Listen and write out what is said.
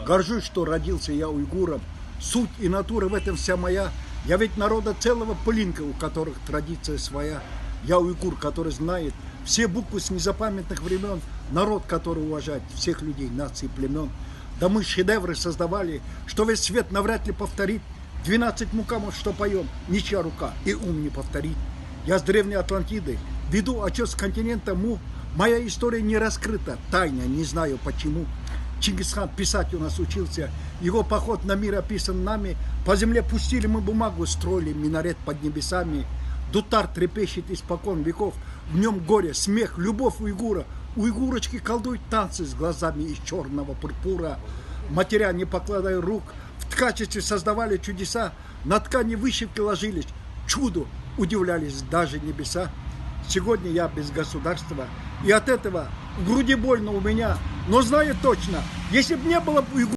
Горжусь, что родился я уйгуром. Суть и натура в этом вся моя. Я ведь народа целого пылинка, у которых традиция своя. Я уйгур, который знает все буквы с незапамятных времен. Народ, который уважает всех людей, наций, племен. Да мы шедевры создавали, что весь свет навряд ли повторит. 12 мукамов, что поем, ничья рука и ум не повторит. Я с древней Атлантиды веду отчет с континента Му. Моя история не раскрыта, тайна, не знаю почему. Чингисхан писать у нас учился, его поход на мир описан нами. По земле пустили мы бумагу, строили минарет под небесами. Дутар трепещет испокон веков, в нем горе, смех, любовь уйгура. Уйгурочки колдуют танцы с глазами из черного пурпура. Матеря, не покладая рук, в ткачестве создавали чудеса. На ткани вышивки ложились, чуду удивлялись даже небеса. Сегодня я без государства, и от этого в груди больно у меня. Но знаю точно, если бы не было уйгуров,